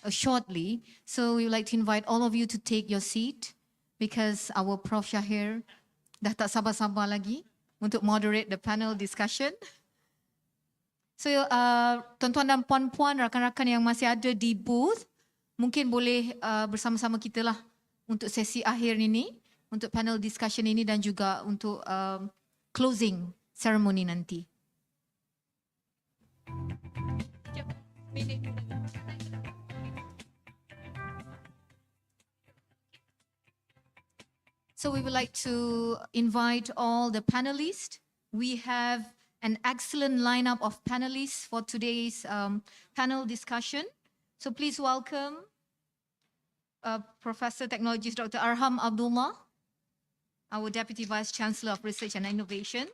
shortly. So we would like to invite all of you to take your seat because our Prof. Shahir dah tak sabar-sabar lagi untuk moderate the panel discussion. So tuan-tuan dan puan-puan, rakan-rakan yang masih ada di booth, mungkin boleh bersama-sama kita lah untuk sesi akhir ini, untuk panel discussion ini dan juga untuk closing ceremony nanti. So we would like to invite all the panelists. We have an excellent lineup of panelists for today's panel discussion. So please welcome Professor Technologist Dr. Arham Abdullah, our Deputy Vice Chancellor of Research and Innovation.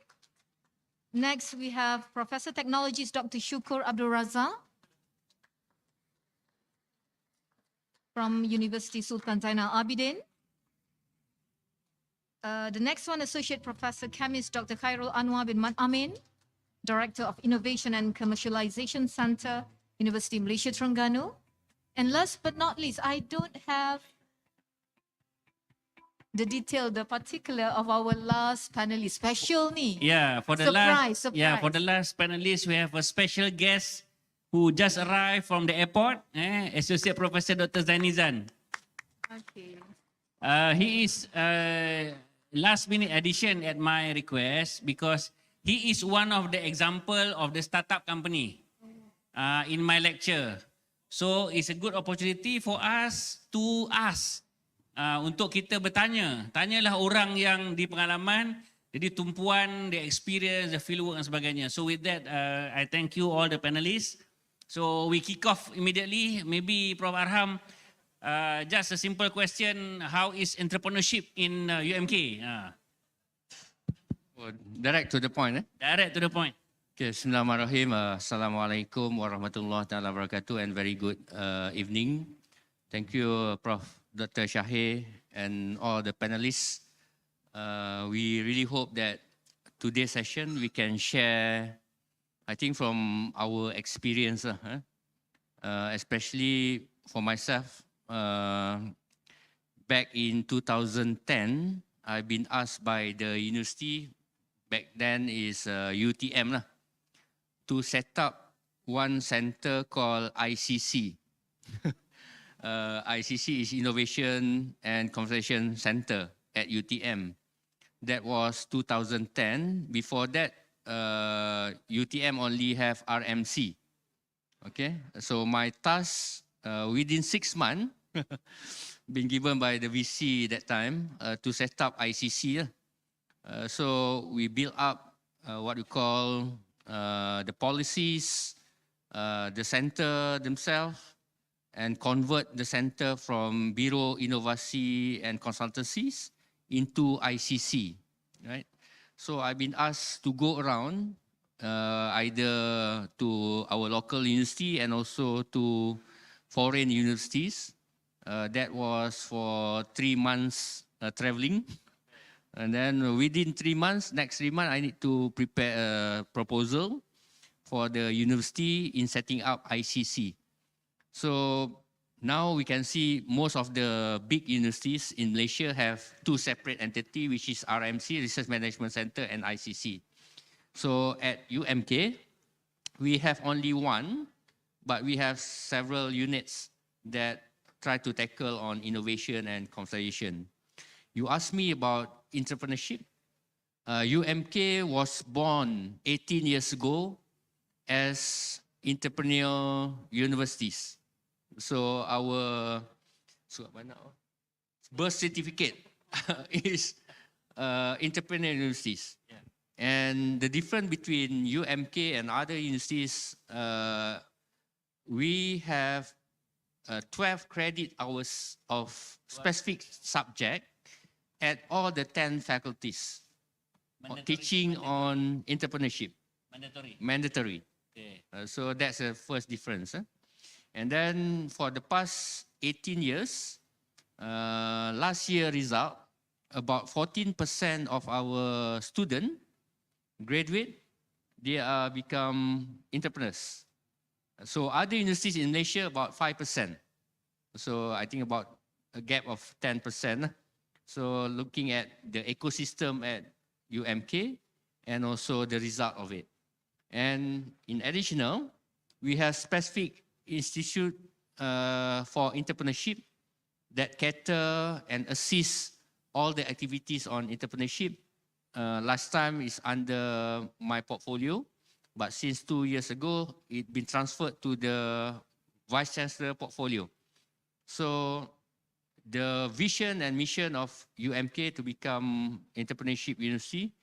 Next, we have Professor Technologist Dr. Shukur Abdul Razak from University Sultan Zainal Abidin. The next one, Associate Professor Chemist Dr. Khairul Anwar bin Mat Amin, Director of Innovation and Commercialization Center, University Malaysia Terengganu. And last but not least, I don't have the detail, the particular of our last panelist. Special ni. Yeah, for the surprise. Yeah, for the last panelist, we have a special guest who just arrived from the airport. Associate Professor Dr. Zainizan. Okay. He is last minute addition at my request because he is one of the example of the startup company in my lecture. So it's a good opportunity for us to ask untuk kita bertanya. Tanyalah orang yang di pengalaman, jadi tumpuan, the experience, the fieldwork dan sebagainya. So with that, I thank you all the panelists. So we kick off immediately. Maybe Prof. Arham, just a simple question, how is entrepreneurship in UMK? Direct to the point. Direct to the point. Okay, Bismillahirrahmanirrahim. Assalamualaikum warahmatullahi wabarakatuh and very good evening. Thank you, Prof. Dr. Shahir and all the panelists. We really hope that today's session we can share, I think from our experience, especially for myself, back in 2010, I've been asked by the university, back then is UTM, to set up one center called ICC. ICC is Innovation and Conversation Center at UTM. That was 2010. Before that, UTM only have RMC. Okay, so my task within 6 months, been given by the VC that time to set up ICC. So we built up what we call the policies, the center themselves, and convert the center from Biro Inovasi and Consultancies into ICC, right? So I've been asked to go around either to our local university and also to foreign universities. That was for 3 months traveling. And then within 3 months, next 3 months, I need to prepare a proposal for the university in setting up ICC. So now we can see most of the big universities in Malaysia have 2 separate entities, which is RMC, Research Management Center, and ICC. So at UMK, we have only one, but we have several units that try to tackle on innovation and conservation. You asked me about entrepreneurship. UMK was born 18 years ago as entrepreneurial universities. So our birth certificate is entrepreneurial universities. Yeah. And the difference between UMK and other universities, we have 12 credit hours of specific subject at all the 10 faculties. Teaching on entrepreneurship. Mandatory. Okay. So that's the first difference. And then for the past 18 years, last year result, about 14% of our students graduate, they become entrepreneurs. So other universities in Malaysia, about 5%. So I think about a gap of 10%. So looking at the ecosystem at UMK and also the result of it. And in additional, we have specific institute for entrepreneurship that cater and assist all the activities on entrepreneurship. Last time is under my portfolio, but since 2 years ago, it been transferred to the Vice Chancellor portfolio. So the vision and mission of UMK to become entrepreneurship university,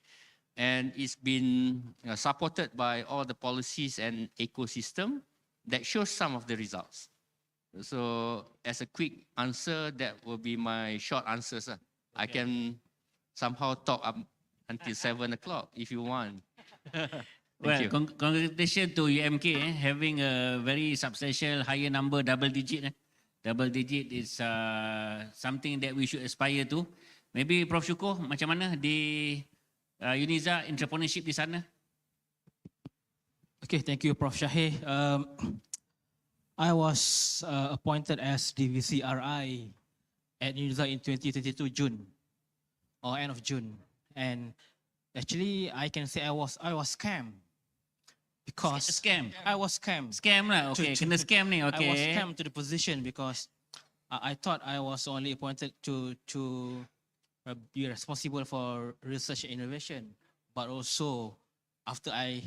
and it's been supported by all the policies and ecosystem that shows some of the results. So as a quick answer, that will be my short answers. I can somehow talk up until 7 o'clock if you want. Well, you. congratulations to UMK having a very substantial higher number, double digit. Double digit is something that we should aspire to. Maybe Prof. Syukur, macam mana di Uniza entrepreneurship di sana? Okay, thank you, Prof. Shahir. I was appointed as DVCRI at Uniza in 2022 June or end of June, and actually I can say I was scammed because Scam. I was scammed. Scam lah, okay. Kena scam ni, okay. I was scammed to the position because I thought I was only appointed to be responsible for research and innovation, but also after I,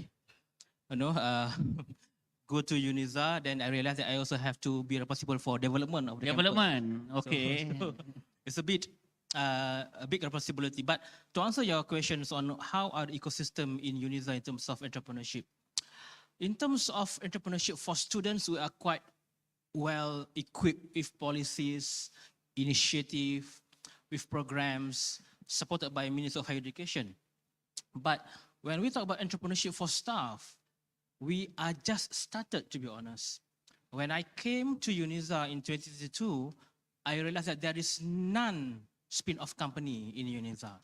go to UNIZA, then I realized that I also have to be responsible for development of the Development, campus. okay. So it's a big responsibility. But to answer your questions on how are the ecosystem in UNIZA in terms of entrepreneurship, in terms of entrepreneurship for students, we are quite well equipped with policies, initiative, with programs supported by Ministry of Higher Education. But when we talk about entrepreneurship for staff, we are just started, to be honest. When I came to UNIZA in 2022, I realized that there is none spin-off company in UNIZA.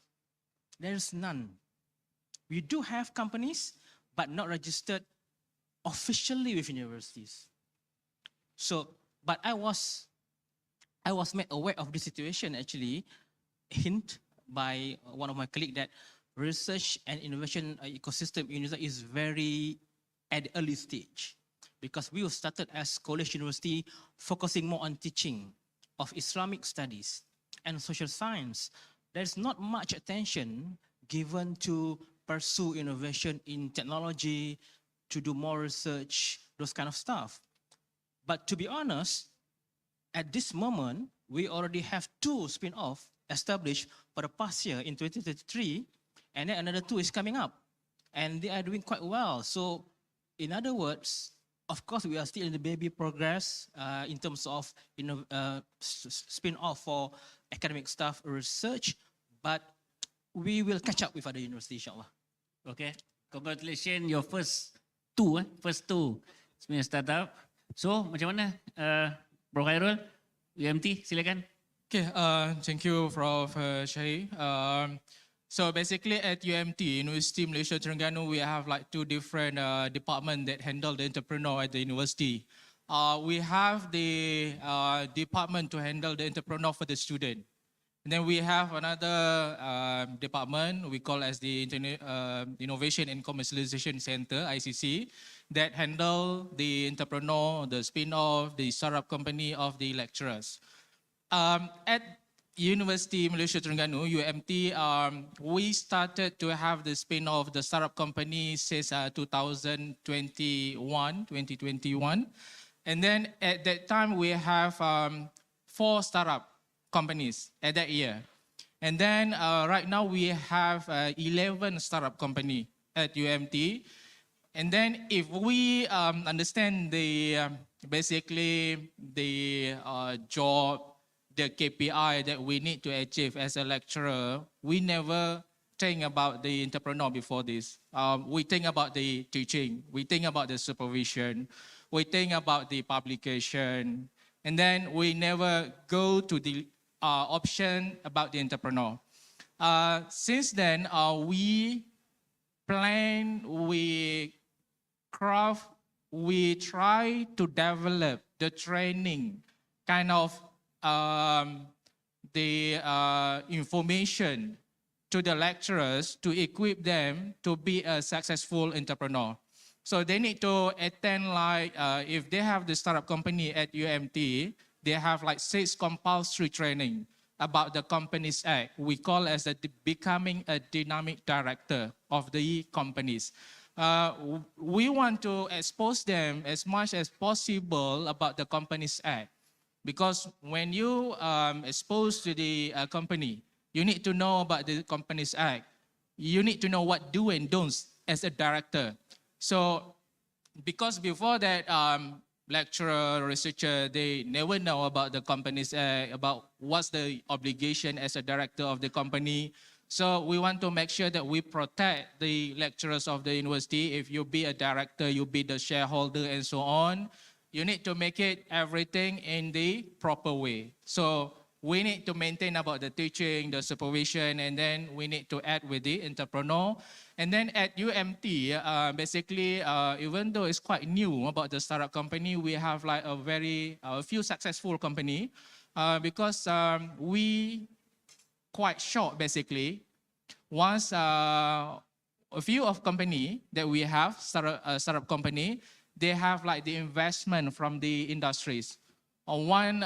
There is none. We do have companies, but not registered officially with universities. So, but I was made aware of the situation actually, hint by one of my colleagues that research and innovation ecosystem in UNIZA is very at the early stage, because we started as college university focusing more on teaching of Islamic studies and social science. There's not much attention given to pursue innovation in technology, to do more research, those kind of stuff. But to be honest, at this moment, we already have 2 spin-off established for the past year in 2023, and then another 2 is coming up, and they are doing quite well. So in other words, of course, we are still in the baby progress in terms of spin-off for academic staff research, but we will catch up with other universities, insyaAllah. Okay, congratulations your first 2 sebenarnya startup. So macam mana Prof. Khairul, UMT, silakan. Okay, thank you, Prof. Shahir. So basically at UMT, University Malaysia Terengganu, we have like 2 different departments that handle the entrepreneur at the university. We have the department to handle the entrepreneur for the student. And then we have another department we call as the Innovation and Commercialization Center, ICC, that handle the entrepreneur, the spin-off, the startup company of the lecturers. At University Malaysia Terengganu, UMT, we started to have the spin-off the startup company since 2021. And then at that time, we have 4 startup companies at that year. And then right now we have 11 startup company at UMT. And then if we understand the basically the job, the KPI that we need to achieve as a lecturer, we never think about the entrepreneur before this. We think about the teaching, we think about the supervision, we think about the publication, and then we never go to the option about the entrepreneur. Since then, we plan, we craft, we try to develop the training kind of the information to the lecturers to equip them to be a successful entrepreneur. So they need to attend like, if they have the startup company at UMT, they have like 6 compulsory training about the Companies Act. We call as becoming a dynamic director of the companies. We want to expose them as much as possible about the Companies Act. Because when you expose to the company, you need to know about the Companies Act. You need to know what do and don'ts as a director. So, because before that, lecturer, researcher, they never know about the Companies Act, about what's the obligation as a director of the company. So we want to make sure that we protect the lecturers of the university. If you be a director, you be the shareholder and so on. You need to make it everything in the proper way. So we need to maintain about the teaching, the supervision, and then we need to add with the entrepreneur. And then at UMT, basically, even though it's quite new about the startup company, we have like a few successful company because we quite short basically. Once a few of company that we have, startup company, they have like the investment from the industries. On one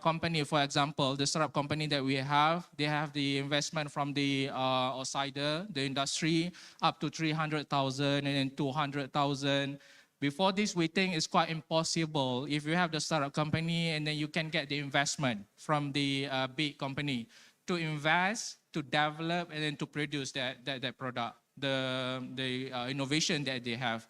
company, for example, the startup company that we have, they have the investment from the outsider, the industry, up to 300,000 and then 200,000. Before this, we think it's quite impossible if you have the startup company and then you can get the investment from the big company to invest, to develop, and then to produce that product, the innovation that they have.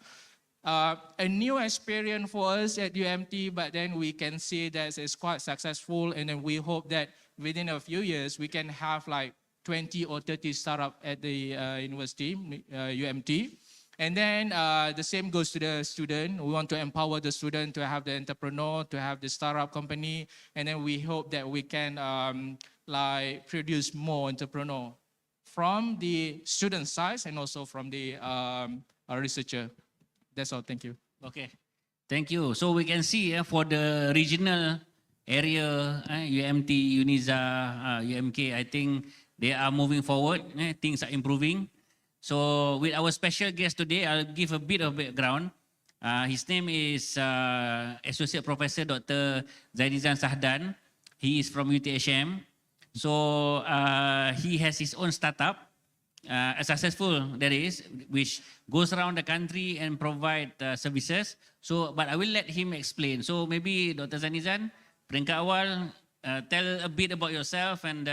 A new experience for us at UMT, but then we can see that it's quite successful, and then we hope that within a few years we can have like 20 or 30 startups at the university, UMT. And then the same goes to the student. We want to empower the student to have the entrepreneur, to have the startup company, and then we hope that we can like produce more entrepreneur from the student side and also from the researcher. That's all. Thank you. Okay, thank you. So we can see for the regional area, UMT, UNIZA, UMK, I think they are moving forward. Things are improving. So with our special guest today, I'll give a bit of background. His name is Associate Professor Dr. Zainizan Sahdan. He is from UTHM. So he has his own startup. Successful that is, which goes around the country and provide services. So, but I will let him explain. So maybe Dr. Zainizan, peringkat awal, tell a bit about yourself and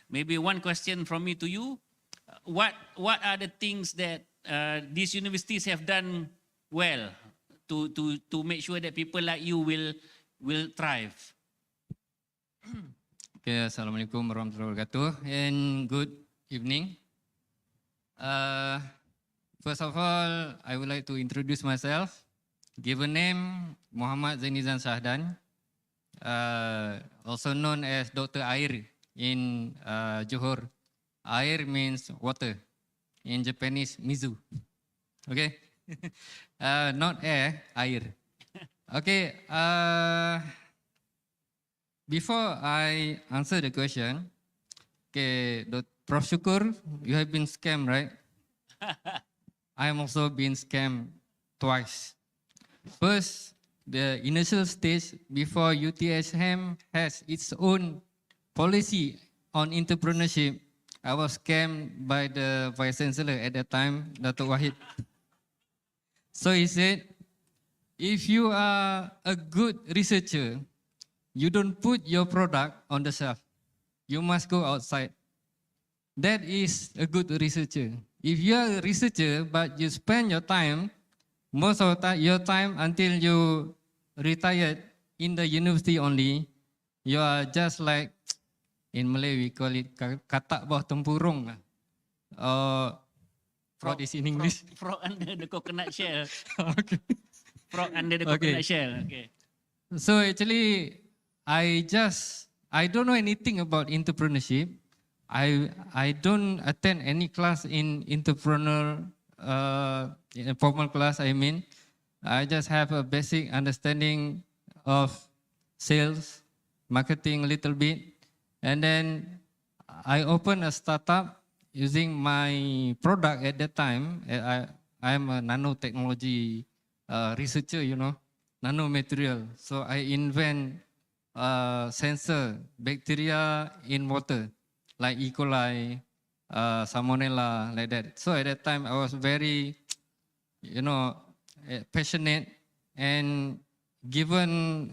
maybe one question from me to you. What are the things that these universities have done well to make sure that people like you will thrive? Okay, Assalamualaikum warahmatullahi wabarakatuh and good evening. First of all, I would like to introduce myself. Given name, Muhammad Zainizan Sahdan, also known as Dr. Air in Johor. Air means water. In Japanese, mizu. Okay? Not air, air. Okay, before I answer the question, okay, Prof. Syukur, you have been scammed, right? I am also been scammed twice. First, the initial stage before UTHM has its own policy on entrepreneurship, I was scammed by the Vice Chancellor at that time, Dato' Wahid. So he said, if you are a good researcher, you don't put your product on the shelf. You must go outside. That is a good researcher. If you are a researcher, but you spend your time, most of the time, your time until you retired in the university only, you are just like, in Malay we call it katak bawah tempurung. What is in English? Frog under the coconut shell. Okay. Frog under the coconut shell. Okay. So actually, I don't know anything about entrepreneurship. I don't attend any class in entrepreneur, formal class, I mean. I just have a basic understanding of sales, marketing a little bit, and then I opened a startup using my product at that time. I'm a nanotechnology researcher, you know, nanomaterial. So I invent sensor bacteria in water, like E. coli, salmonella, like that. So at that time I was very, you know, passionate and given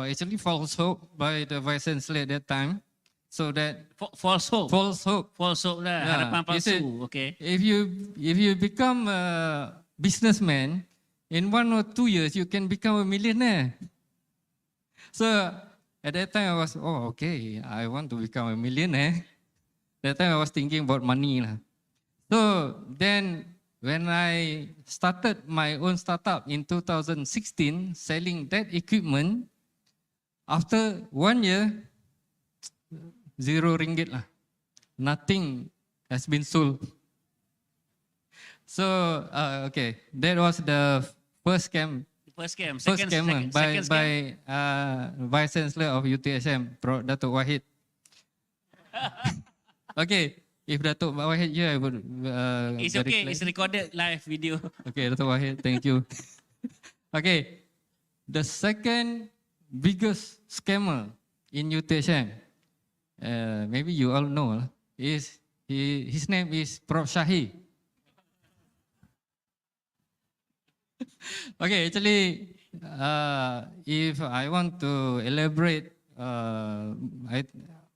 actually false hope by the vice chancellor at that time. So that False hope. false hope. False hope lah. Yeah. Harapan He said, palsu. Okay. If you become a businessman, in 1 or 2 years you can become a millionaire. So at that time I was, oh okay, I want to become a millionaire. That time I was thinking about money lah. So then when I started my own startup in 2016, selling that equipment, after 1 year, 0 ringgit lah. Nothing has been sold. So, okay, that was the first scam. First scam. First scam by second scam. Vice Chancellor of UTSM, Prof. Datuk Wahid. Okay, if Datuk Wahid here, I would. It's very okay. glad. It's recorded live video. Okay, Datuk Wahid, thank you. Okay, the second biggest scammer in UTSM, maybe you all know, is his name is Prof. Shahi. Okay, actually, if I want to elaborate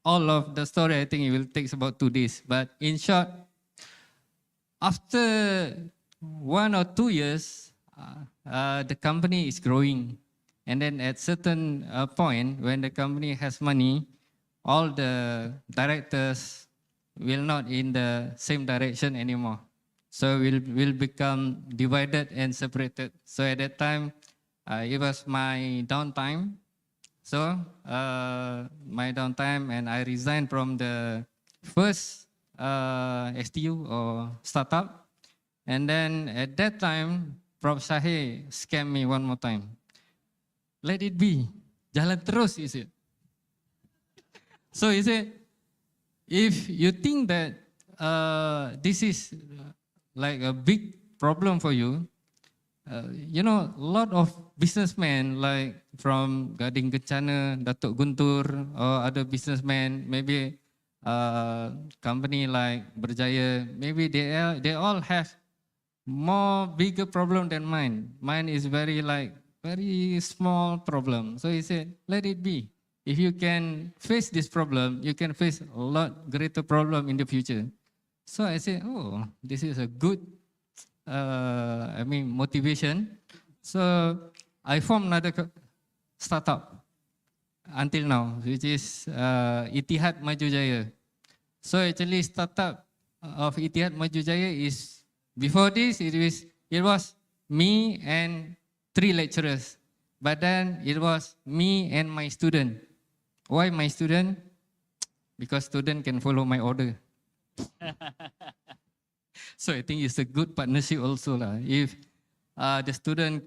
all of the story, I think it will take about 2 days. But in short, after 1 or 2 years, the company is growing. And then at certain point, when the company has money, all the directors will not in the same direction anymore. So will become divided and separated. So at that time, it was my downtime. So my downtime, and I resigned from the first STU or startup. And then at that time, Prof. Shahi scammed me one more time. Let it be. Jalan terus, he said. So he said, if you think that this is like a big problem for you, you know, a lot of businessmen like from Gading Kencana, Datuk Guntur, or other businessmen, maybe company like Berjaya, maybe they all have more bigger problem than mine. Mine is very small problem. So he said, let it be. If you can face this problem, you can face a lot greater problem in the future. So I said, oh, this is a good, motivation. So I formed another startup until now, which is Ittihad Maju Jaya. So actually, startup of Ittihad Maju Jaya is, before this, it was me and 3 lecturers. But then it was me and my student. Why my student? Because student can follow my order. So I think it's a good partnership also lah. If the student,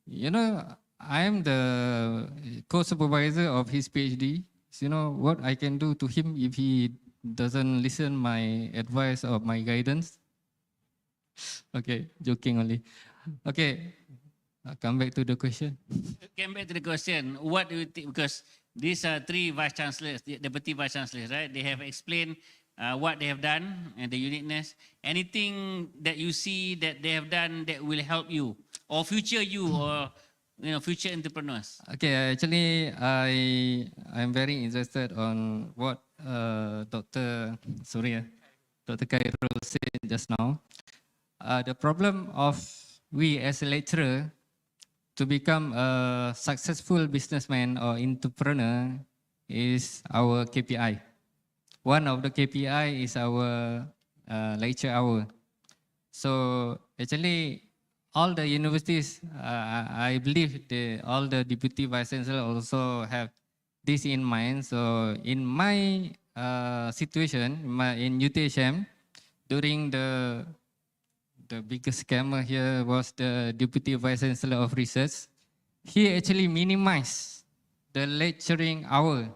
you know, I am the co-supervisor of his PhD. So, you know what I can do to him if he doesn't listen my advice or my guidance. Okay, joking only. Okay, I'll come back to the question. Came back to the question. What do you think? Because these are 3 vice chancellors, deputy vice chancellors, right? They have explained what they have done and the uniqueness. Anything that you see that they have done that will help you or future you or future entrepreneurs? Okay, actually, I'm very interested on what Dr. Khairul said just now. The problem of we as a lecturer to become a successful businessman or entrepreneur is our KPI. One of the KPI is our lecture hour. So actually, all the universities, I believe all the deputy vice chancellor also have this in mind. So in my situation, in UTSM, during the biggest scammer here was the deputy vice chancellor of research. He actually minimized the lecturing hour.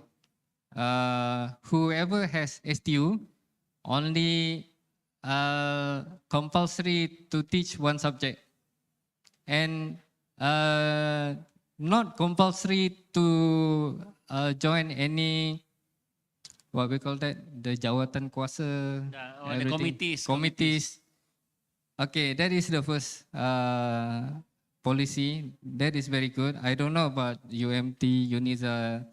Whoever has STU, only compulsory to teach one subject, and not compulsory to join any, what we call that, the jawatan kuasa, Or the everything. committees. Okay, that is the first policy. That is very good. I don't know about UMT, UNISA,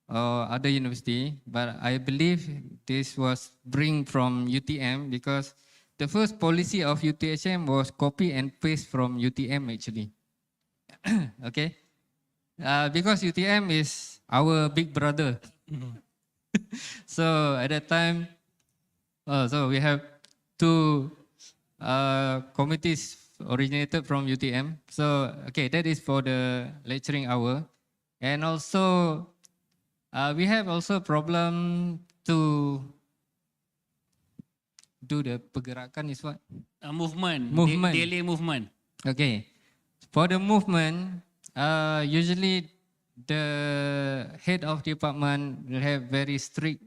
or other university, but I believe this was bring from UTM, because the first policy of UTHM was copy and paste from UTM actually. Okay, because UTM is our big brother. So at that time, so we have two committees originated from UTM. So okay, that is for the lecturing hour, and also we have also problem to do the pergerakan is what? Movement. Movement. Daily movement. Okay, for the movement, usually the head of department will have very strict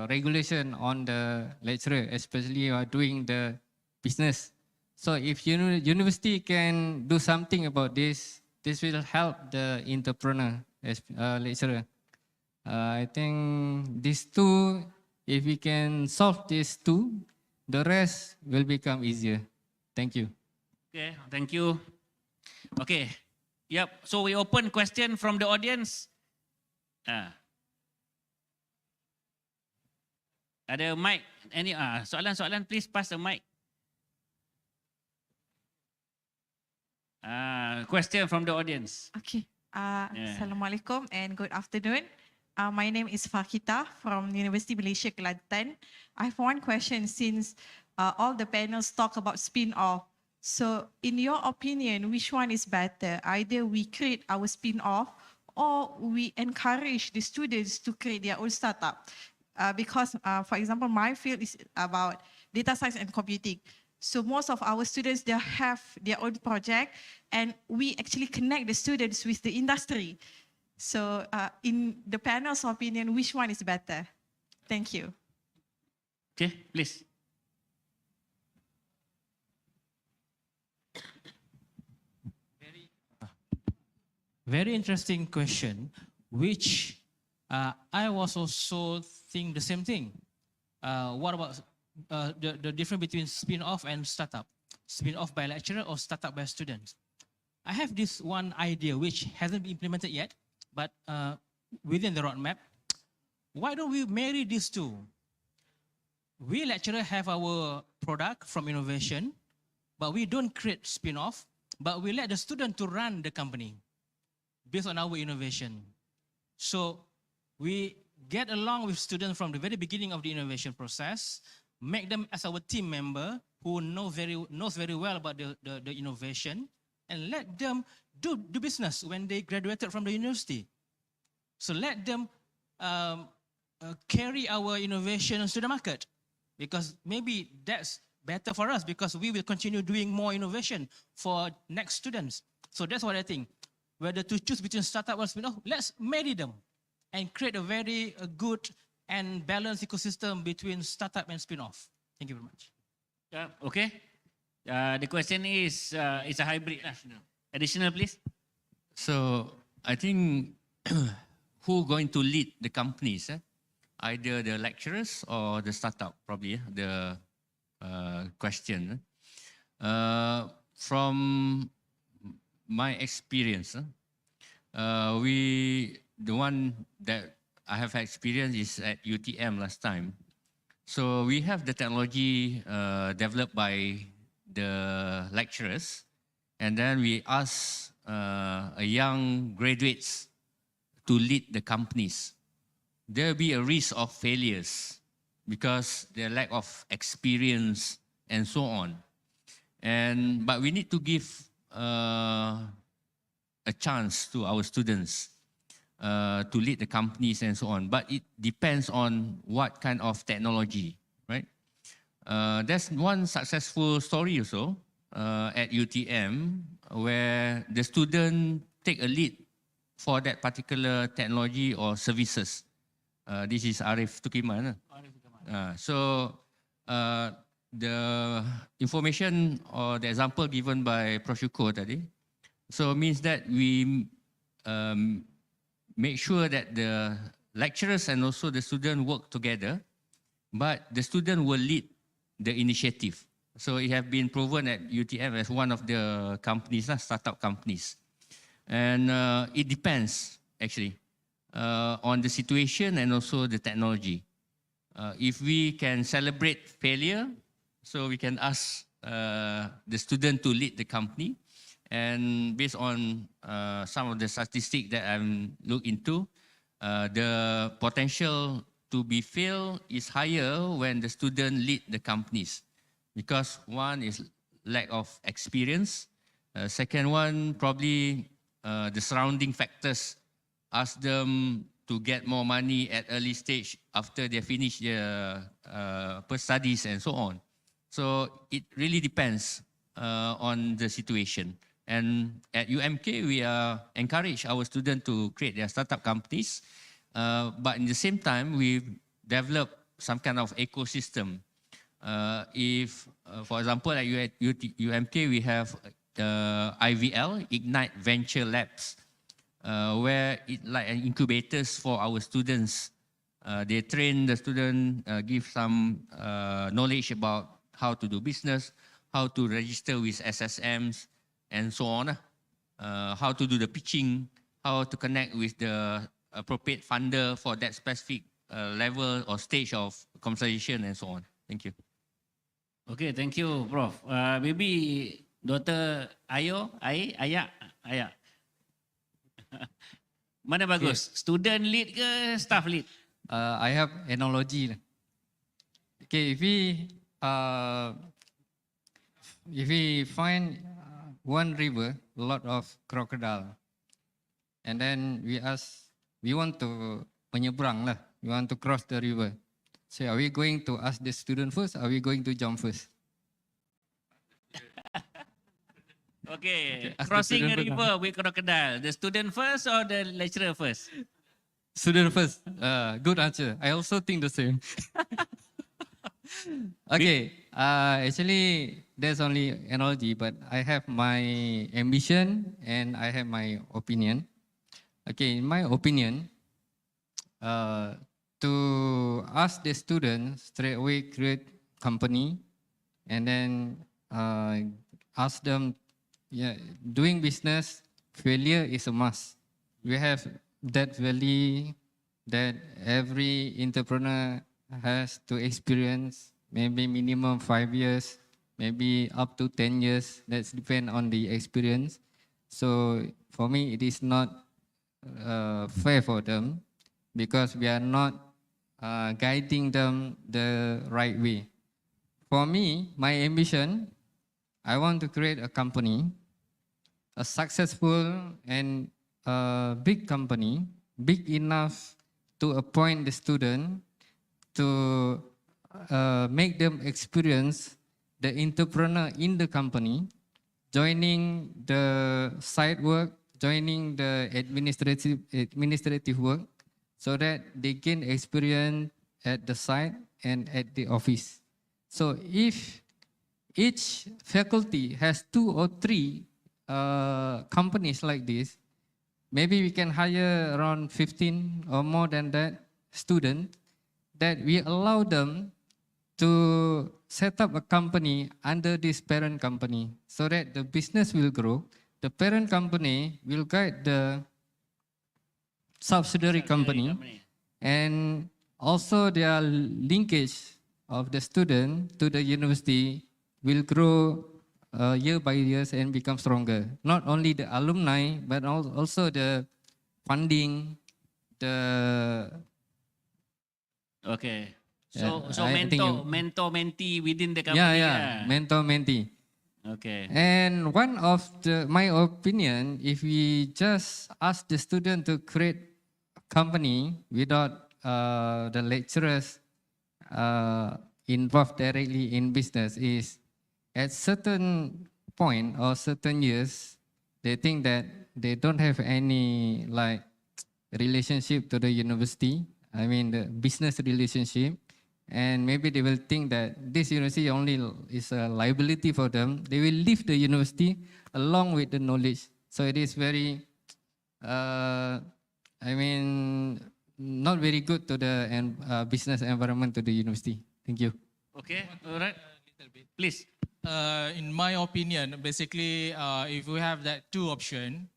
regulation on the lecturer, especially doing the business. So if university can do something about this, this will help the entrepreneur as lecturer. I think these two, if we can solve these two, the rest will become easier. Thank you. Okay, thank you. Okay, yep. So we open question from the audience. Ada mic? Any soalan-soalan? Please pass the mic. Question from the audience. Okay. Yeah. Assalamualaikum and good afternoon. My name is Fakita from University Malaysia Kelantan. I have one question since all the panels talk about spin-off. So in your opinion, which one is better? Either we create our spin-off or we encourage the students to create their own startup. Because, for example, my field is about data science and computing. So most of our students, they have their own project and we actually connect the students with the industry. So in the panel's opinion, which one is better? Thank you. Okay, please. Very interesting question, which I was also think the same thing. What about the difference between spin-off and startup? Spin-off by lecturer or startup by students? I have this one idea which hasn't been implemented yet, but within the roadmap. Why don't we marry these two? We lecturer have our product from innovation, but we don't create spin-off, but we let the student to run the company based on our innovation. So we get along with students from the very beginning of the innovation process, make them as our team member who knows very well about the innovation, and let them do business when they graduated from the university. So let them carry our innovations to the market, because maybe that's better for us, because we will continue doing more innovation for next students. So that's what I think. Whether to choose between startup or spin-off, let's marry them and create a very good and balanced ecosystem between startup and spin-off. Thank you very much. Okay. The question is, it's a hybrid. Additional, please. So I think who going to lead the companies? Either the lecturers or the startup, probably the question. From my experience, the one that I have experienced is at UTM last time. So we have the technology developed by the lecturers, and then we ask young graduates to lead the companies. There will be a risk of failures because their lack of experience and so on. But we need to give a chance to our students to lead the companies and so on. But it depends on what kind of technology, right? There's one successful story also at UTM where the student take a lead for that particular technology or services. This is Arif Tukiman. So the information or the example given by Prof. Syukur tadi, so means that we make sure that the lecturers and also the student work together, but the student will lead the initiative. So it has been proven at UTM as one of the companies, startup companies. And it depends actually on the situation and also the technology. If we can celebrate failure, so we can ask the student to lead the company. And based on some of the statistics that I'm looking into, the potential to be failed is higher when the student lead the companies. Because one is lack of experience. Second one, probably the surrounding factors. Ask them to get more money at early stage after they finish their studies and so on. So it really depends on the situation. And at UMK, we encourage our students to create their startup companies. But in the same time, we've developed some kind of ecosystem. If, for example, at UMK, we have IVL, Ignite Venture Labs, where it like incubators for our students. They train the student, give some knowledge about how to do business, how to register with SSMs, and so on. How to do the pitching, how to connect with the appropriate funder for that specific level or stage of conversation and so on. Thank you. Okay, thank you, Prof. Maybe Dr. Ayah. Mana bagus? Student lead ke staff lead? I have analogy. Okay, if we find one river, a lot of crocodile, and then we want to menyeberang lah, we want to cross the river. So are we going to ask the student first? Or are we going to jump first? Okay, ask the crossing a student first, river with crocodile. The student first or the lecturer first? Student first. Good answer. I also think the same. Okay, actually there's only analogy, but I have my ambition and I have my opinion. Okay, in my opinion, to ask the students straight away create company and then ask them, doing business, failure is a must. We have that value that every entrepreneur has to experience, maybe minimum 5 years, maybe up to 10 years. That's depend on the experience. So for me, it is not fair for them because we are not guiding them the right way. For me, my ambition, I want to create a company, a successful and big company, big enough to appoint the student, to make them experience the entrepreneur in the company, joining the side work, joining the administrative work, so that they gain experience at the site and at the office. So if each faculty has 2 or 3 companies like this, maybe we can hire around 15 or more than that student, that we allow them to set up a company under this parent company so that the business will grow. The parent company will guide the subsidiary company, and also their linkage of the student to the university will grow year by year and become stronger. Not only the alumni, but also the funding, the... Okay. Yeah, So I think mentor, mentee within the company. mentor, mentee. Okay. And one of my opinion, if we just ask the student to create a company without the lecturers involved directly in business, is at certain point or certain years, they think that they don't have any like relationship to the university. I mean the business relationship, and maybe they will think that this university only is a liability for them. They will leave the university along with the knowledge. So it is very, I mean, not very good to the business environment to the university. Thank you. Okay, all right. Please. In my opinion, basically, if we have that two option,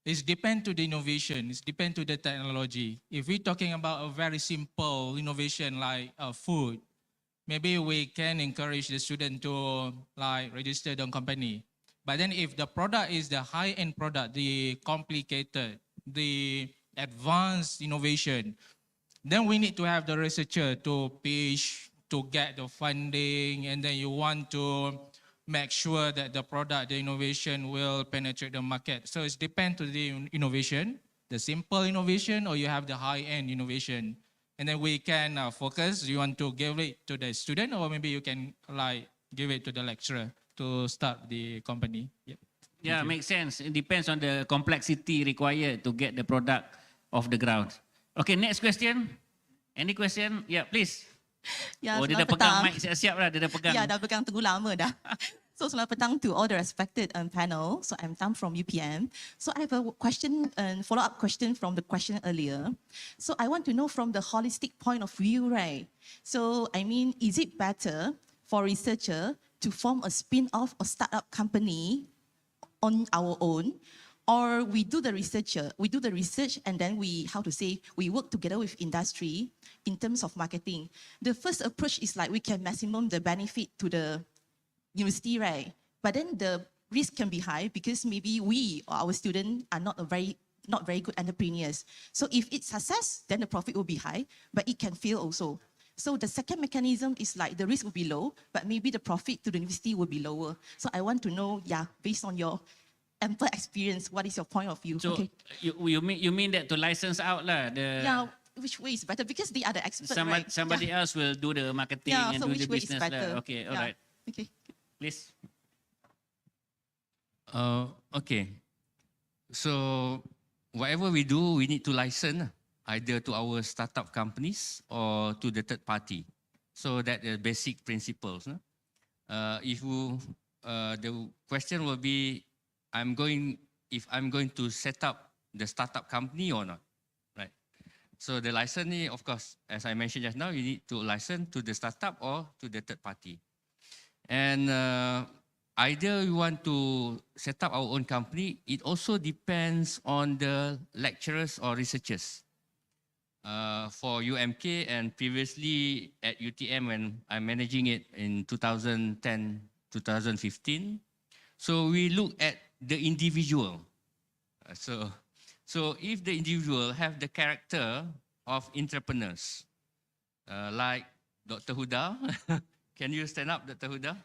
it's depend to the innovation, it's depend to the technology. If we're talking about a very simple innovation like food, maybe we can encourage the student to like register the company. But then if the product is the high-end product, the complicated, the advanced innovation, then we need to have the researcher to pitch, to get the funding, and then you want to make sure that the product, the innovation will penetrate the market. So it depends to the innovation, the simple innovation, or you have the high-end innovation. And then we can focus, you want to give it to the student, or maybe you can like give it to the lecturer to start the company. Yep. Yeah, makes sense. It depends on the complexity required to get the product off the ground. Okay, next question. Any question? Yeah, please. Ya, Oh, dia dah selamat pegang petang. mic siap-siap dah. Dia dah pegang. Ya, dah pegang tunggu lama dah. So selamat petang to all the respected panel. So I'm Tam from UPM. So I have a question and follow-up question from the question earlier. So I want to know from the holistic point of view, right? So I mean, is it better for researcher to form a spin-off or startup company on our own, or we do the research and then we work together with industry in terms of marketing? The first approach is like we can maximum the benefit to the university, right? But then the risk can be high because maybe we or our students are not very good entrepreneurs. So if it's success, then the profit will be high, but it can fail also. So the second mechanism is like the risk will be low, but maybe the profit to the university will be lower. So I want to know, based on your ample experience, what is your point of view? So Okay. you mean that to license out lah the Which way is better? Because they are the experts, right? somebody else will do the marketing and so do which the way is business better? lah. Okay, all right. Okay. Please. Okay. So whatever we do, we need to license either to our startup companies or to the third party. So that the basic principles. No? The question will be, if I'm going to set up the startup company or not, right? So the licensing, of course, as I mentioned just now, you need to license to the startup or to the third party. And either we want to set up our own company, it also depends on the lecturers or researchers. For UMK and previously at UTM when I'm managing it in 2010, 2015. So we look at the individual. So if the individual have the character of entrepreneurs, like Dr. Huda, can you stand up, Dr. Huda?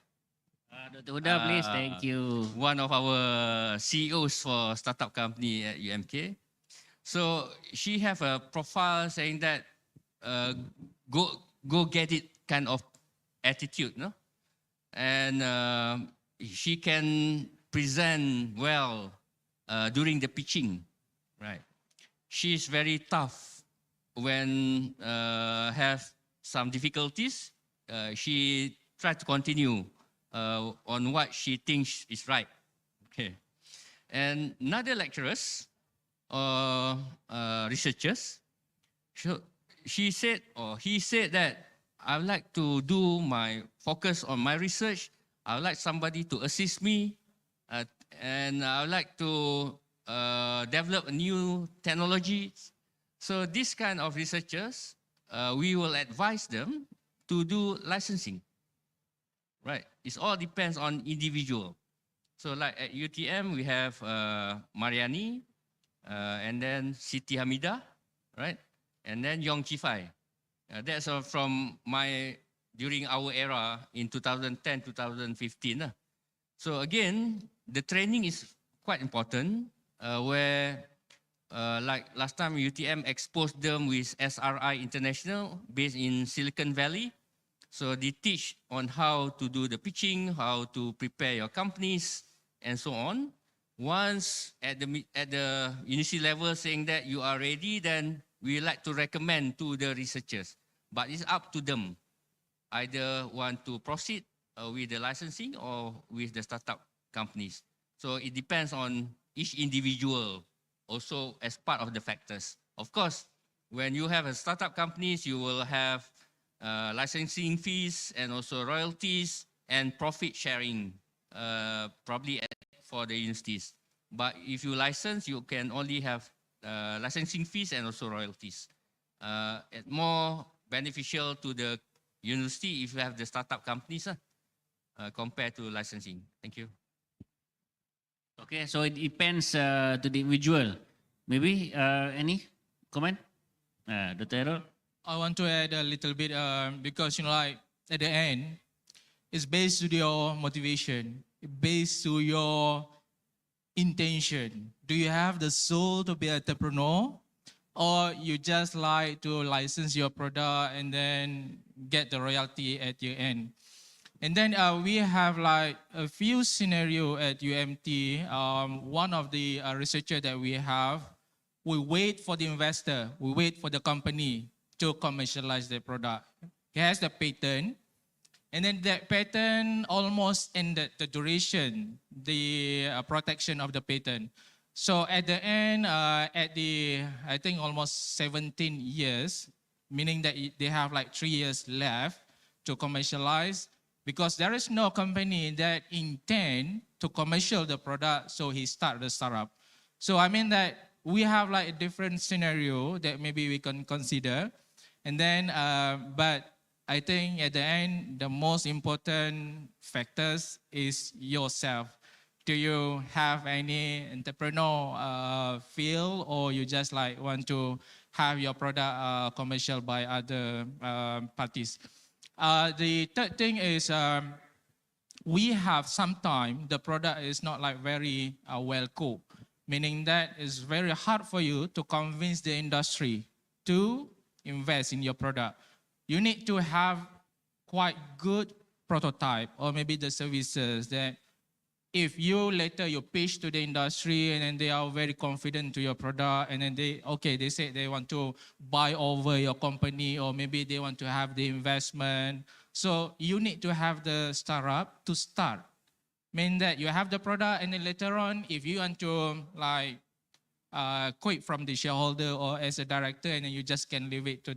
Dr. Huda, please. Thank you. One of our CEOs for startup company at UMK. So she have a profile saying that go get it kind of attitude, no? And she can present well during the pitching, right? She's very tough when have some difficulties. She try to continue on what she thinks is right. Okay, and another lecturers or researchers, she said or he said that I would like to do my focus on my research. I would like somebody to assist me, and I would like to develop new technologies. So this kind of researchers, we will advise them to do licensing. Right, it all depends on individual. So like at UTM, we have Mariani, and then Siti Hamida, right? And then Yong Chifai. That's from during our era in 2010, 2015. So again, the training is quite important, where like last time UTM exposed them with SRI International based in Silicon Valley. So they teach on how to do the pitching, how to prepare your companies, and so on. Once at the university level saying that you are ready, then we like to recommend to the researchers. But it's up to them. Either want to proceed with the licensing or with the startup companies. So it depends on each individual also as part of the factors. Of course, when you have a startup companies, you will have licensing fees and also royalties and profit sharing probably for the universities. But if you license, you can only have licensing fees and also royalties. More beneficial to the university if you have the startup companies compared to licensing. Thank you. Okay, so it depends to the individual. Maybe any comment? Dr. Errol? I want to add a little bit because, you know, like at the end, it's based on your motivation, based on your intention. Do you have the soul to be an entrepreneur, or you just like to license your product and then get the royalty at your end? And then we have like a few scenario at UMT. One of the researcher that we have, we wait for the investor, we wait for the company to commercialize the product. He has the patent, and then that patent almost ended the duration, the protection of the patent. So at the end, I think almost 17 years, meaning that they have like 3 years left to commercialize, because there is no company that intend to commercial the product, so he start the startup. So I mean that we have like a different scenario that maybe we can consider. And then, but I think at the end, the most important factors is yourself. Do you have any entrepreneur feel, or you just like want to have your product commercial by other parties? The third thing is we have sometimes the product is not like very well cooked, meaning that it's very hard for you to convince the industry to invest in your product. You need to have quite good prototype or maybe the services that if you later you pitch to the industry and then they are very confident to your product and then they say they want to buy over your company or maybe they want to have the investment. So you need to have the startup to start. Mean that you have the product and then later on, if you want to like quit from the shareholder or as a director and then you just can leave it to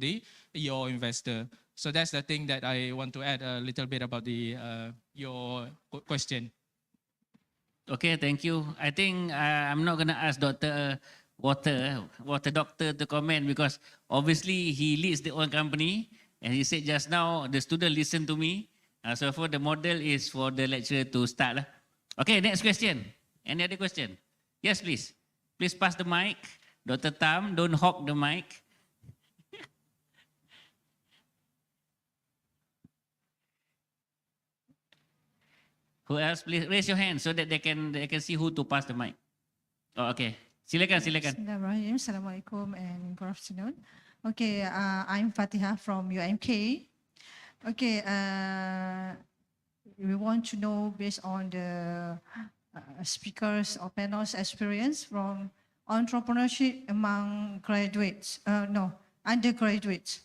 your investor. So that's the thing that I want to add a little bit about your question. Okay, thank you. I think I'm not going to ask Dr. Water Doctor to comment because obviously he leads the own company and he said just now the student listened to me. So for the model is for the lecturer to start. Okay, next question. Any other question? Yes, please. Please pass the mic. Dr. Tam, don't hog the mic. Who else? Please raise your hand so that they can see who to pass the mic. Oh, okay. Silakan. Bismillahirrahmanirrahim. Assalamualaikum and good afternoon. Okay, I'm Fatiha from UMK. Okay, we want to know based on the speakers or panel's experience from entrepreneurship among undergraduates.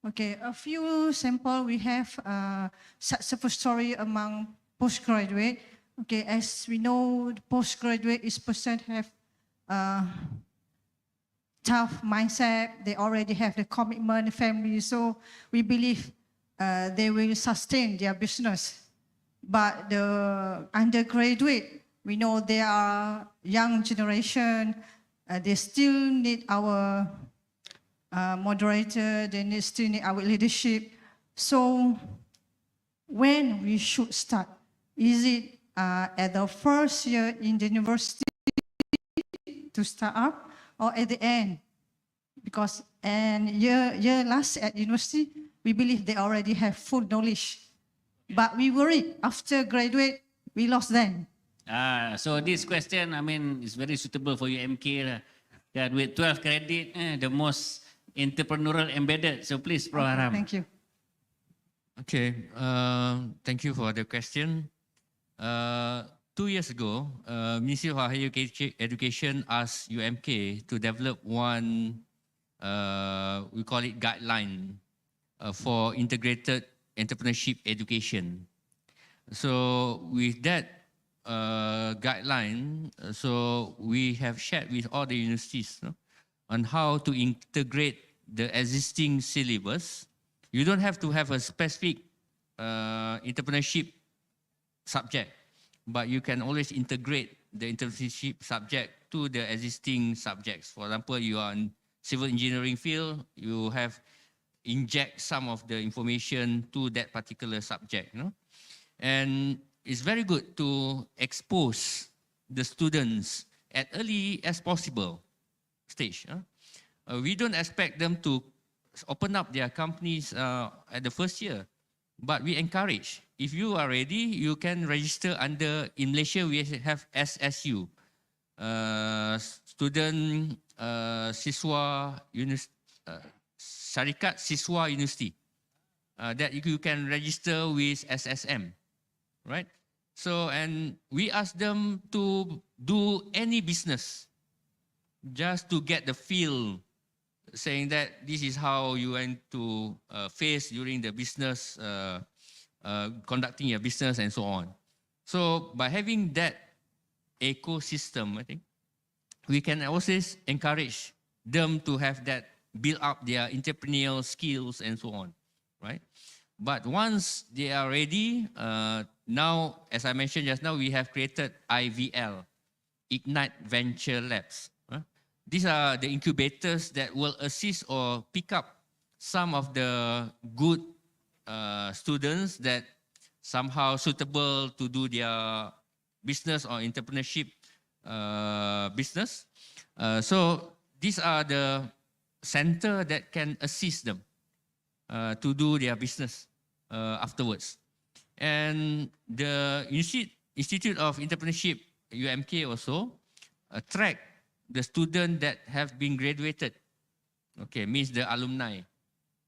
Okay, a few sample we have successful story among postgraduate. Okay, as we know, the postgraduate is person have tough mindset. They already have the commitment, family. So we believe they will sustain their business. But the undergraduate, we know they are young generation. They still need our moderator. They still need our leadership. So when we should start? Is it at the first year in the university to start up or at the end? Because year last at university, we believe they already have full knowledge. But we worry after graduate, we lost them. So this question, I mean, is very suitable for UMK. With 12 credit, the most entrepreneurial embedded. So please, Prof. Haram. Thank you. Okay, thank you for the question. 2 years ago, Ministry of Higher Education asked UMK to develop one, we call it guideline for integrated entrepreneurship education. So with that guideline, so we have shared with all the universities on how to integrate the existing syllabus. You don't have to have a specific entrepreneurship subject, but you can always integrate the entrepreneurship subject to the existing subjects. For example, you are in civil engineering field, you have inject some of the information to that particular subject. And it's very good to expose the students at early as possible stage. We don't expect them to open up their companies at the first year, but we encourage. If you are ready, you can register under, in Malaysia, we have SSU, Student Siswa Syarikat Siswa University, that you can register with SSM, right? So, and we ask them to do any business just to get the feel, saying that this is how you want to face during the business, conducting your business and so on. So by having that ecosystem, I think, we can also encourage them to have that, build up their entrepreneurial skills and so on, right? But once they are ready, now, as I mentioned just now, we have created IVL, Ignite Venture Labs. These are the incubators that will assist or pick up some of the good students that somehow suitable to do their business or entrepreneurship business. So these are the center that can assist them to do their business afterwards. And the Institute of Entrepreneurship, UMK, also attract the students that have been graduated. Okay, means the alumni,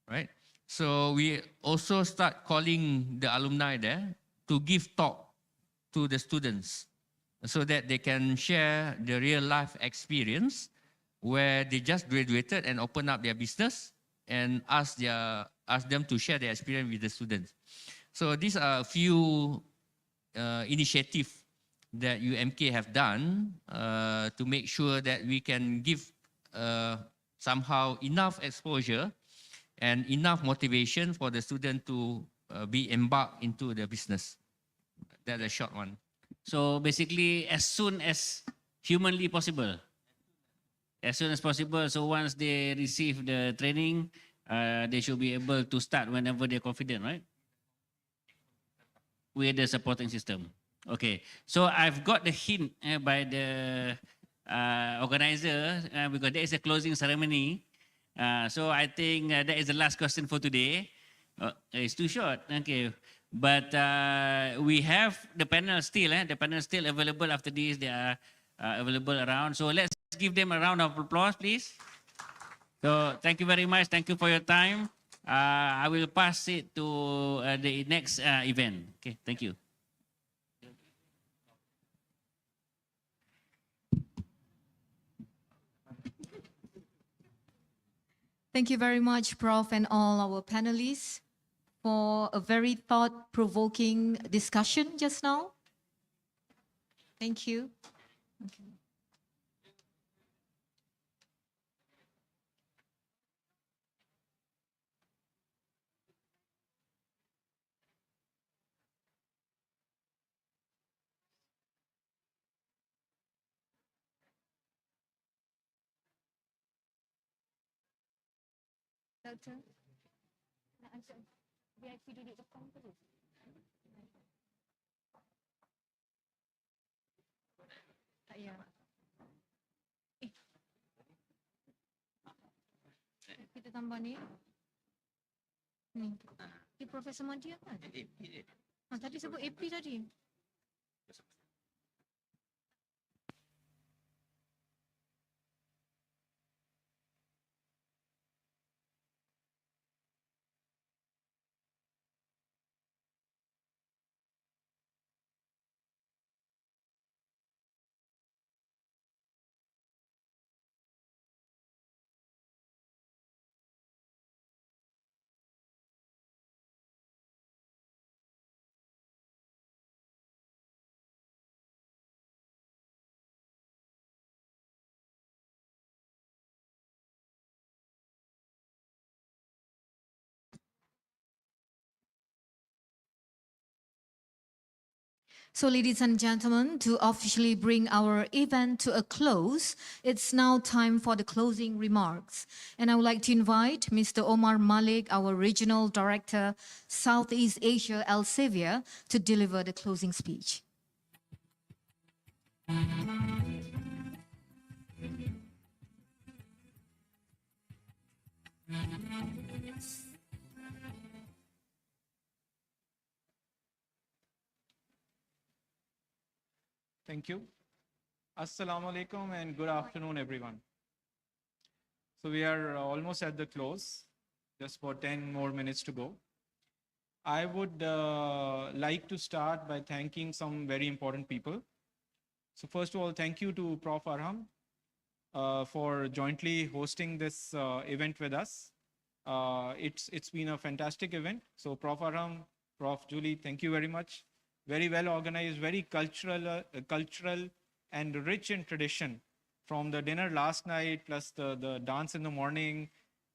right? So we also start calling the alumni there to give talk to the students so that they can share the real life experience where they just graduated and open up their business and ask them to share their experience with the students. So these are a few initiatives that UMK have done to make sure that we can give somehow enough exposure and enough motivation for the student to be embarked into the business. That's a short one. So basically, as soon as humanly possible. As soon as possible. So once they receive the training, they should be able to start whenever they're confident, right? With the supporting system. Okay. So I've got the hint by the organizer because there is a closing ceremony. So I think that is the last question for today. It's too short. Okay. But we have the panel still. The panel is still available after this. They are available around. So let's give them a round of applause, please. So thank you very much. Thank you for your time. I will pass it to the next event. Okay, thank you. Thank you very much, Prof, and all our panelists for a very thought-provoking discussion just now. Thank you. Okay. Doctor, VIP duduk depan terus. Tak payah. Kita tambah ni. Ni. Ni Profesor Madia kan? Tadi sebut AP tadi. So, ladies and gentlemen, to officially bring our event to a close, it's now time for the closing remarks. And I would like to invite Mr. Omar Malik, our Regional Director, Southeast Asia, Elsevier, to deliver the closing speech. Thank you. Assalamu alaikum and good afternoon, everyone. So we are almost at the close, just for 10 more minutes to go. I would like to start by thanking some very important people. So first of all, thank you to Prof. Arham for jointly hosting this event with us. It's been a fantastic event. So Prof. Arham, Prof. Julie, thank you very much. Very well organized, very cultural and rich in tradition. From the dinner last night, plus the dance in the morning,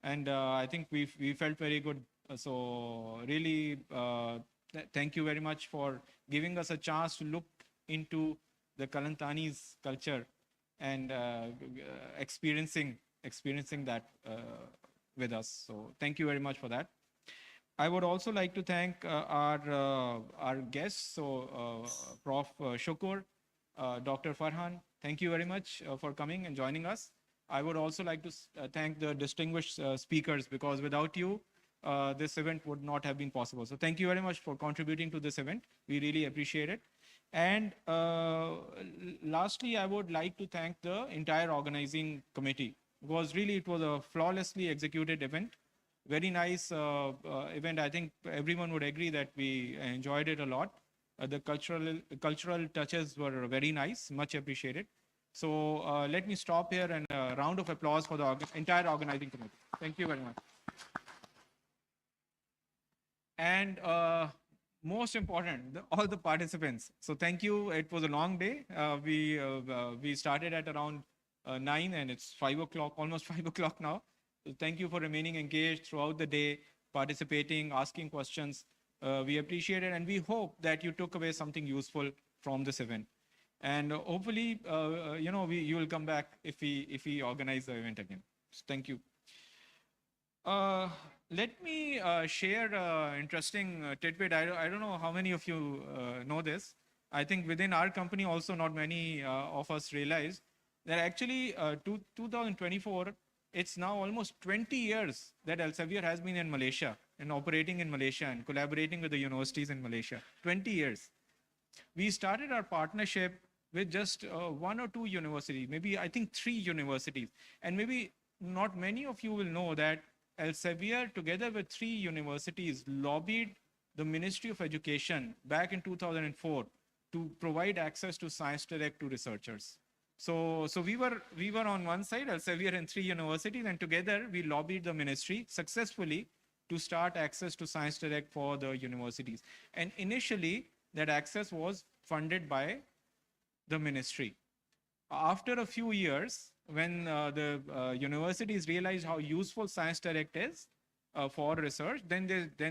and I think we felt very good. So really, thank you very much for giving us a chance to look into the Kalantani's culture and experiencing that with us. So thank you very much for that. I would also like to thank our guests, so Prof. Shukur, Dr. Farhan, thank you very much for coming and joining us. I would also like to thank the distinguished speakers, because without you, this event would not have been possible. So thank you very much for contributing to this event. We really appreciate it. And lastly, I would like to thank the entire organizing committee, because really it was a flawlessly executed event. Very nice event. I think everyone would agree that we enjoyed it a lot. The cultural touches were very nice, much appreciated. So let me stop here, and a round of applause for the entire organizing committee. Thank you very much. And most important, all the participants. So thank you. It was a long day. We started at around 9, and it's 5 o'clock, almost 5 o'clock now. So thank you for remaining engaged throughout the day, participating, asking questions. We appreciate it, and we hope that you took away something useful from this event. And hopefully, you will come back if we organize the event again. So thank you. Let me share an interesting tidbit. I don't know how many of you know this. I think within our company also, not many of us realize that actually 2024, it's now almost 20 years that Elsevier has been in Malaysia and operating in Malaysia and collaborating with the universities in Malaysia. 20 years. We started our partnership with just 1 or 2 universities, maybe I think 3 universities. And maybe not many of you will know that Elsevier, together with 3 universities, lobbied the Ministry of Education back in 2004 to provide access to Science Direct to researchers. So we were on one side, Elsevier and 3 universities, and together we lobbied the ministry successfully to start access to Science Direct for the universities. And initially, that access was funded by the ministry. After a few years, when the universities realized how useful Science Direct is for research, then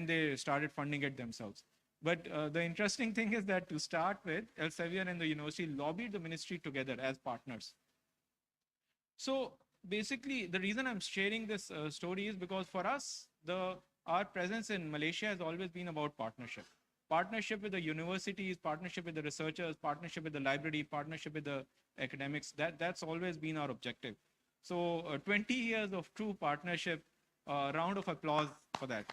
they started funding it themselves. But the interesting thing is that to start with, Elsevier and the university lobbied the ministry together as partners. So basically, the reason I'm sharing this story is because for us, our presence in Malaysia has always been about partnership. Partnership with the universities, partnership with the researchers, partnership with the library, partnership with the academics. That's always been our objective. So 20 years of true partnership, round of applause for that.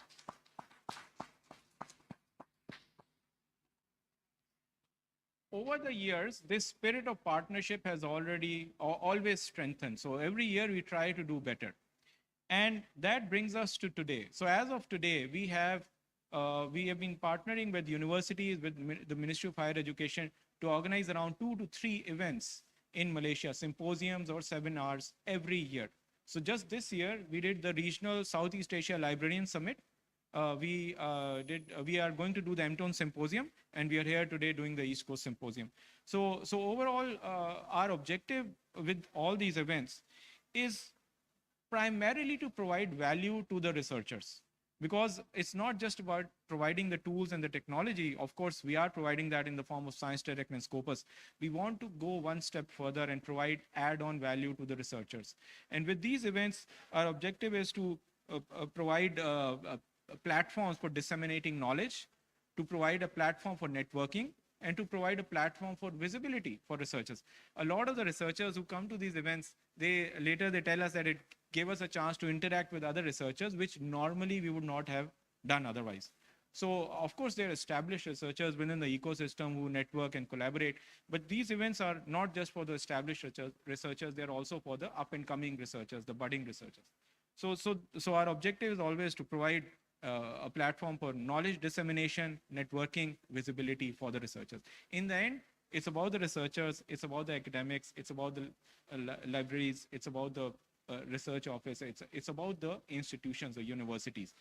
Over the years, this spirit of partnership has always strengthened. So every year we try to do better. And that brings us to today. So as of today, we have been partnering with universities, with the Ministry of Higher Education to organize around 2 to 3 events in Malaysia, symposiums or seminars every year. So just this year, we did the Regional Southeast Asia Librarian Summit. We are going to do the MTON Symposium, and we are here today doing the East Coast Symposium. So overall, our objective with all these events is primarily to provide value to the researchers. Because it's not just about providing the tools and the technology. Of course, we are providing that in the form of Science Direct and Scopus. We want to go one step further and provide add-on value to the researchers. And with these events, our objective is to provide platforms for disseminating knowledge, to provide a platform for networking, and to provide a platform for visibility for researchers. A lot of the researchers who come to these events, they tell us that it gave us a chance to interact with other researchers, which normally we would not have done otherwise. So of course, there are established researchers within the ecosystem who network and collaborate, but these events are not just for the established researchers, they're also for the up and coming researchers, the budding researchers. So our objective is always to provide a platform for knowledge dissemination, networking, visibility for the researchers. In the end, it's about the researchers, it's about the academics, it's about the libraries, it's about the research office, it's about the institutions or universities.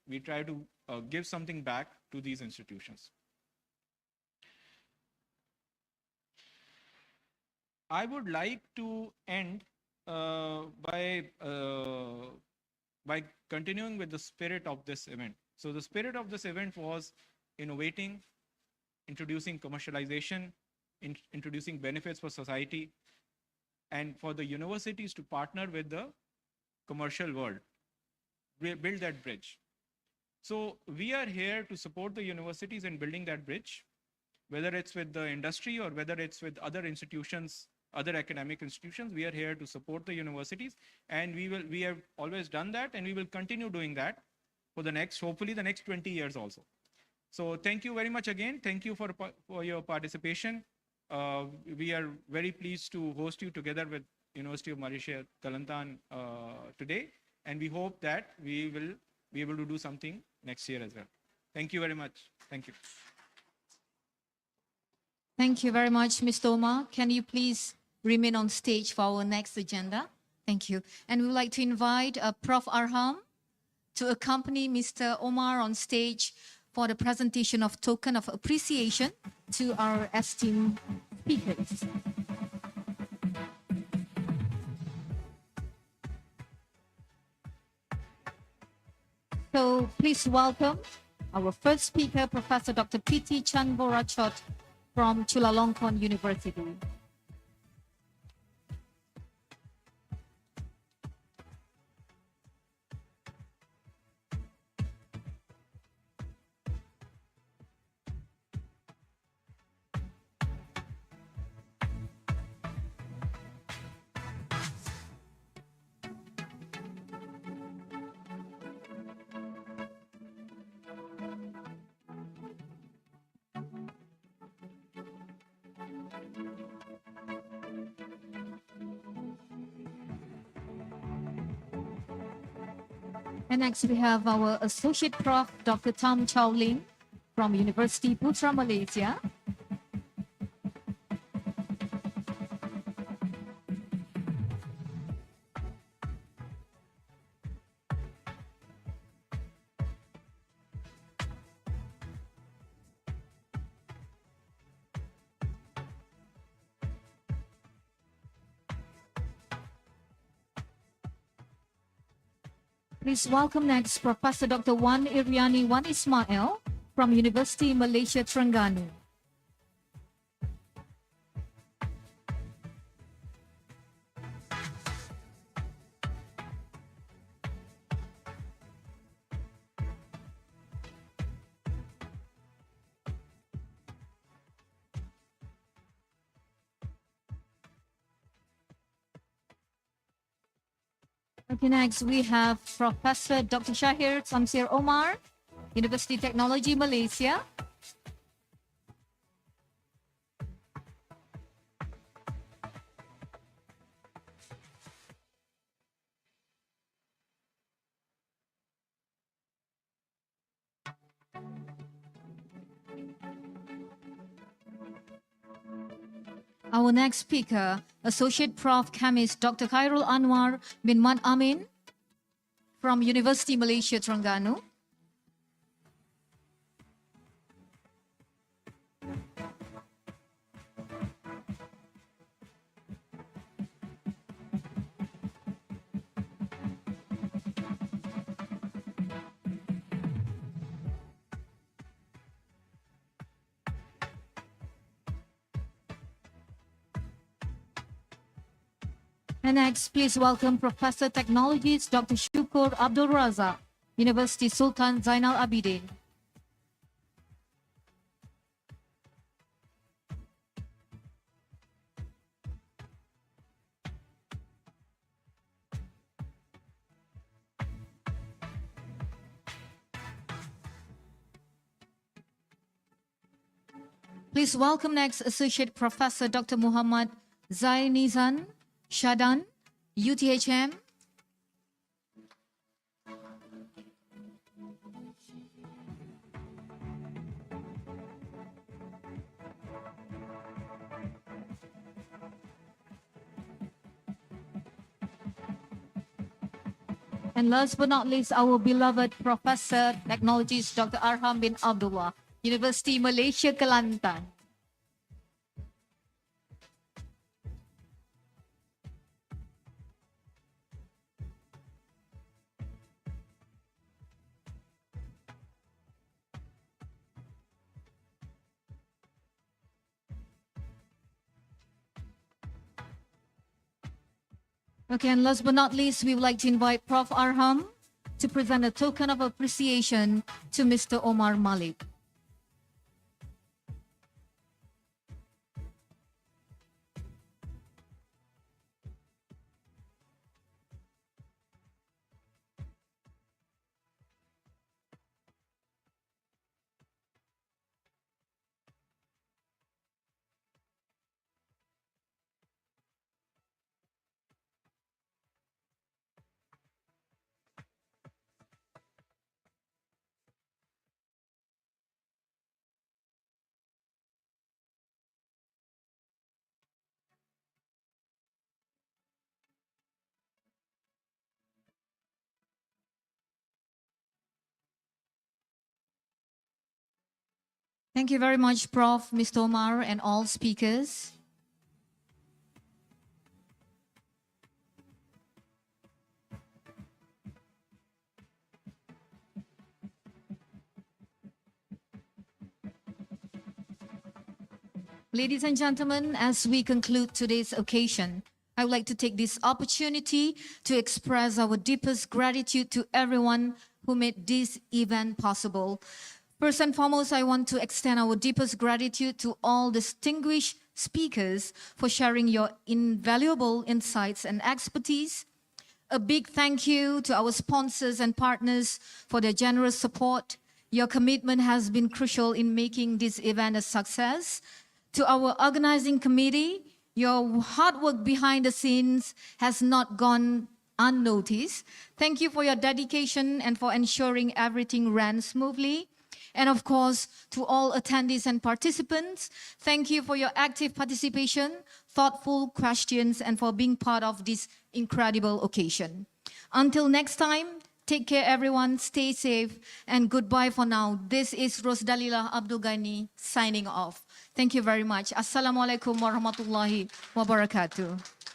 We try to give something back to these institutions. I would like to end by continuing with the spirit of this event. So the spirit of this event was innovating, introducing commercialization, introducing benefits for society, and for the universities to partner with the commercial world, build that bridge. So we are here to support the universities in building that bridge, whether it's with the industry or whether it's with other institutions, other academic institutions. We are here to support the universities, and we have always done that, and we will continue doing that for the next, hopefully the next 20 years also. So thank you very much again. Thank you for your participation. We are very pleased to host you together with University of Malaysia, Kelantan today, and we hope that we will be able to do something next year as well. Thank you very much. Thank you. Thank you very much, Mr. Omar. Can you please remain on stage for our next agenda? Thank you. And we would like to invite Prof. Arham to accompany Mr. Omar on stage for the presentation of token of appreciation to our esteemed speakers. So please welcome our first speaker, Professor Dr. P.T. Chanborachot from Chulalongkorn University. And next we have our Associate Prof. Dr. Tam Chow Ling from University Putra, Malaysia. Please welcome next Professor Dr. Wan Iriani Wan Ismail from University Malaysia Terengganu. Okay, next we have Professor Dr. Shahir Samsir Omar, University Technology Malaysia. Our next speaker, Associate Prof. Chemist Dr. Khairul Anwar bin Mat Amin from University Malaysia Terengganu. And next, please welcome Professor Technologies Dr. Shukur Abdul Razak, University Sultan Zainal Abidin. Please welcome next Associate Professor Dr. Muhammad Zainizan Shadan, UTHM. And last but not least, our beloved Professor Technologies Dr. Arham bin Abdullah, University Malaysia Kelantan. Okay, and last but not least, we would like to invite Prof. Arham to present a token of appreciation to Mr. Omar Malik. Thank you very much, Prof. Mr. Omar, and all speakers. Ladies and gentlemen, as we conclude today's occasion, I would like to take this opportunity to express our deepest gratitude to everyone who made this event possible. First and foremost, I want to extend our deepest gratitude to all distinguished speakers for sharing your invaluable insights and expertise. A big thank you to our sponsors and partners for their generous support. Your commitment has been crucial in making this event a success. To our organizing committee, your hard work behind the scenes has not gone unnoticed. Thank you for your dedication and for ensuring everything ran smoothly. And of course, to all attendees and participants, thank you for your active participation, thoughtful questions, and for being part of this incredible occasion. Until next time, take care everyone, stay safe, and goodbye for now. This is Rosdalila Abdul Ghani signing off. Thank you very much. Assalamualaikum warahmatullahi wabarakatuh.